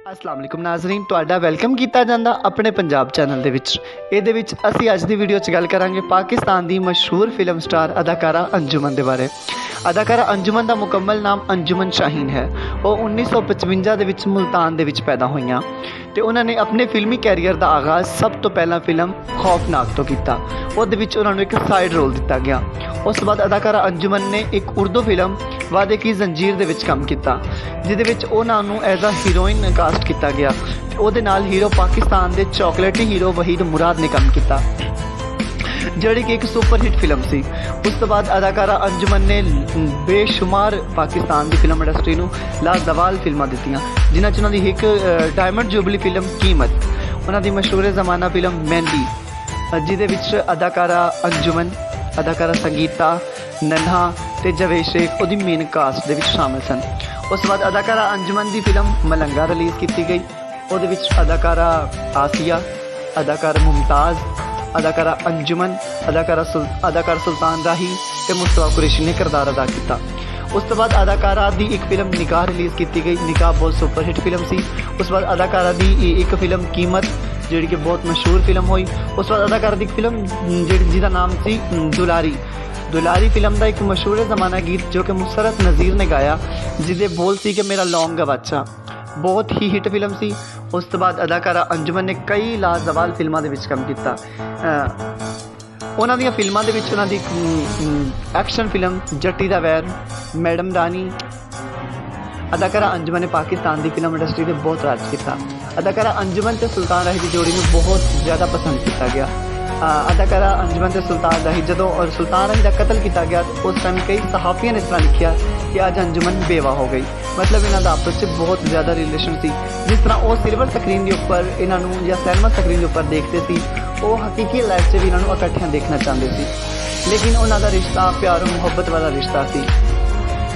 अस्सलाम वालेकुम नाज़रीन, तुहाडा वैलकम किया जाता अपने पंजाब चैनल दे विच। इहदे विच असीं अज दी वीडियो च गल करांगे पाकिस्तान दी मशहूर फिल्म स्टार अदाकारा अंजुमन दे बारे। अदाकारा अंजुमन का मुकम्मल नाम अंजुमन शाहीन है। वो 1955 दे विच मुल्तान दे विच पैदा होईयां ते उन्होंने अपने फिल्मी कैरियर का आगाज़ सब तो पहला फिल्म खौफनाक तो किया। उहदे विच उन्होंने एक साइड रोल दिता गया। उस तो बाद अदाकारा अंजुमन ने एक उर्दू फिल्म वादे की जंजीर दे विच काम किया, जिहदे विच उन्हां नूं एज अ हीरोइन कास्ट किया गया। उहदे नाल हीरो पाकिस्तान के चॉकलेटी हीरो वहीद मुराद ने काम किया, जिहड़ी कि एक सुपरहिट फिल्म सी। उस तो बाद अदाकारा अंजुमन ने बेशुमार पाकिस्तान की फिल्म इंडस्ट्री नूं लाजवाल फिल्मां दित्तियां, जिन्हां च उन्हां दी एक डायमंड जुबली फिल्म कीमत, उन्हां दी मशहूर ज़माना फिल्म मेहंदी, जिहदे विच अदाकारा अंजुमन, अदाकारा संगीता, नन्हा ते जवेद शेख उहदी मेन कास्ट दे विच शामिल सन। उस बाद अदाकारा अंजुमन की फिल्म मलंगा रिलीज़ की गई। उहदे विच अदाकारा आसिया, अदाकारा मुमताज़, अदाकारा अंजुमन, अदाकार सुल्तान राही ते मुस्तफा कुरैशी ने किरदार अदा किया। उस तो बाद अदाकारा दी एक फिल्म निकाह रिलीज़ की गई। निकाह बहुत सुपरहिट फिल्म सी। उस बाद अदाकारा दी एक फिल्म कीमत, जिहड़ी कि बहुत मशहूर फिल्म हुई। उस बाद अदाकारा दी एक फिल्म जिहदा नाम सी दुलारी। दुलारी फिल्म का एक मशहूर ज़माना गीत जो कि मुसरत नज़ीर ने गाया, जिहदे बोल सी कि मेरा लौंग गवाचा, बहुत ही हिट फिल्म सी। उस तो बाद अदाकारा अंजुमन ने कई लाजवाल फिल्मों के काम किया। उन्हां दी फिल्मां दे विच उन्हां दी एक्शन फिल्म जट्टी दा वैर, मैडम रानी। अदाकारा अंजुमन ने पाकिस्तान की फिल्म इंडस्ट्री से बहुत राज किया। अदाकारा अंजुमन ते सुल्तान राही की जोड़ी में बहुत ज़्यादा पसंद किया गया। अदाकारा अंजुमन ते सुल्तान राही जदों और सुल्तान राही का कतल किया गया, तो उस टाइम कई सहाफ़ियों ने इस तरह लिखा कि अज अंजुमन बेवा हो गई। मतलब इन्हों का आपस में बहुत ज़्यादा रिलेशन सी। जिस तरह वो सिल्वर स्क्रीन के उपर इन्हों या सिनेमा स्क्रीन के उपर देखते सी, वो हकीकी लाइफ से भी इन्हों इकट्ठियां देखना चाहते सी, लेकिन उन्होंने रिश्ता प्यार मुहब्बत वाला रिश्ता सी।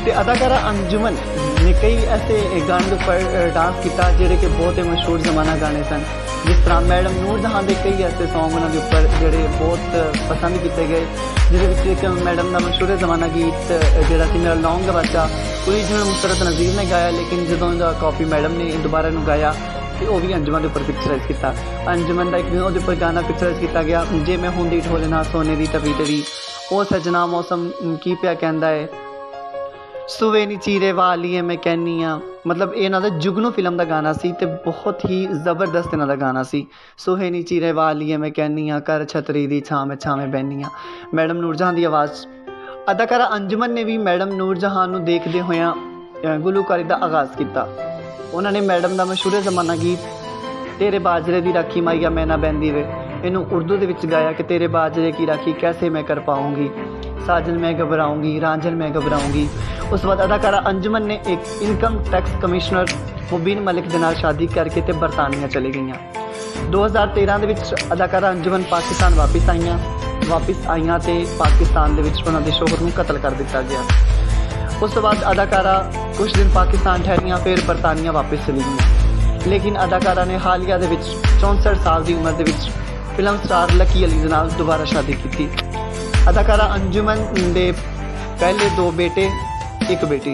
ते अदाकारा अंजुमन ने कई ऐसे गाने पर डांस किया जोड़े कि बहुत ही मशहूर ज़माना गाने सन। जिस तरह मैडम नूरजहां के कई ऐसे सॉन्ग उन्होंने उपर जोड़े बहुत पसंद किए गए, जिहदे विच मैडम का मशहूर ज़माना गीत जोड़ा सी मेरा लौंग गवाचा, ओरिजिनल मुसरत नज़ीर ने गाया, लेकिन जो कॉपी मैडम ने दोबारा गाया तो वह भी अंजुमन के उपर पिक्चराइज किया। अंजुमन का एक दिन वो गाना पिक्चराइज किया गया, जे मैं हुंदी ढोले ना सोने की तवी तवी, ओ सजना मौसम की पिया कहंदा है, सुवे नी चीरे वाली मैं कहनी हाँ। मतलब इन्हों का जुगनू फिल्म का गाना सी ते बहुत ही जबरदस्त इन्हों का गाना सी। सुहे नी चीरे वाली मैं कहनी हाँ, कर छतरी दी छावें छावें बहनी हाँ, मैडम नूरजहां की आवाज़। अदाकारा अंजुमन ने भी मैडम नूरजहां नूं देखदे होया गुलूकारी का आगाज़ किया। उन्होंने मैडम का मशहूर ज़माना गीत तेरे बाजरे की राखी माइया मैं ना बहंदी वे, इनू उर्दू के गाया कि तेरे बाजरे की राखी कैसे मैं कर पाऊँगी, साजन मैं घबराऊँगी, रांझन मैं घबराऊँगी। उस बाद अदाकारा अंजुमन ने एक इनकम टैक्स कमिश्नर मुबीन मलिक के नाल शादी करके ते बरतानिया चली गई। 2013 के अदाकारा अंजुमन पाकिस्तान वापस आईयां ते पाकिस्तान दे विच उन्हां दे शोहर नूं कतल कर दिता गया। उस तो बाद अदाकारा कुछ दिन पाकिस्तान ठहरियां, फिर बरतानिया वापस चली गई। लेकिन अदाकारा ने हालिया दे विच 64 साल की उम्र दे विच फिल्म स्टार लकी अली दे नाल दोबारा शादी की। अदाकारा अंजुमन दे पहले 2 बेटे एक बेटी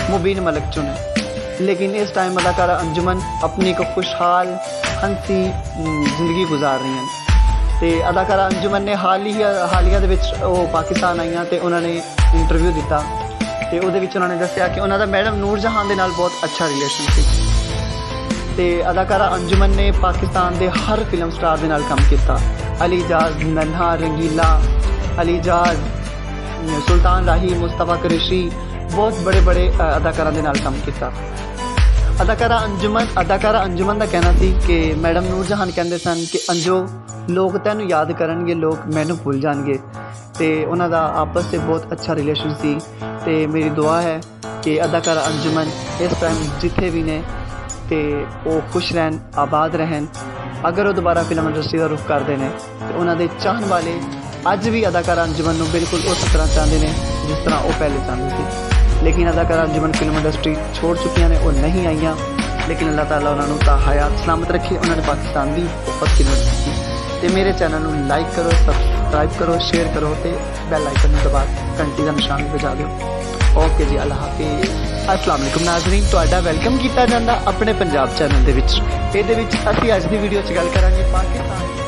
मुबीन मलिक चुने, लेकिन इस टाइम अदाकारा अंजुमन अपनी एक खुशहाल हंसी जिंदगी गुजार रही हैं। तो अदाकारा अंजुमन ने हालिया दे विच पाकिस्तान आईयां तो उन्होंने इंटरव्यू दिता, तो उन्होंने दसिया कि उन्होंने मैडम नूरजहां दे नाल बहुत अच्छा रिलेशन सी। तो अदाकारा अंजुमन ने पाकिस्तान के हर फिल्म स्टार के नाल काम किया। अलीजाज, नन्हा, रंगीला, अलीजाज, सुल्तान राही, मुस्तफा कुरैशी, बहुत बड़े बड़े अदाकारा के नाल काम किया। अदाकारा अंजुमन का कहना सी कि मैडम नूरजहां कहते सन कि अंजो लोग तैनू याद करनगे, लोग मैनू भुल जाएंगे। तो उन्हों का आपस से बहुत अच्छा रिलेशन सी। तो मेरी दुआ है कि अदाकारा अंजुमन इस टाइम जिथे भी ने तो वो खुश रहन, आबाद रहन। अगर वो दोबारा फिल्म इंडस्ट्री का रुख करते हैं तो उन्होंने चाहन वाले अज भी अदाकारा अंजुमन नूं बिल्कुल उस तरह चाहते हैं जिस तरह वो पहले चाहते थे। लेकिन अदाकारा अंजुमन फिल्म इंडस्ट्री छोड़ चुकियां ने, वो नहीं आईयां। लेकिन अल्लाह ताला उन्होंने ता हयात सलामत रखे। उन्होंने पाकिस्तान की बहुत खिदमत की। तो मेरे चैनल को लाइक करो, सबसक्राइब करो, शेयर करो, तो बैल आइकन दबा घंटी का निशान बजा दो। ओके जी, अल्लाह हाफिज़। अस्सलाम वालेकुम नाज़रीन, ਤੁਹਾਡਾ ਵੈਲਕਮ ਕੀਤਾ ਜਾਂਦਾ ਆਪਣੇ ਪੰਜਾਬ ਚੈਨਲ ਦੇ ਵਿੱਚ। ਇਹਦੇ ਵਿੱਚ ਅਸੀਂ ਅੱਜ ਦੀ ਵੀਡੀਓ 'ਚ ਗੱਲ ਕਰਾਂਗੇ ਪਾਕਿਸਤਾਨ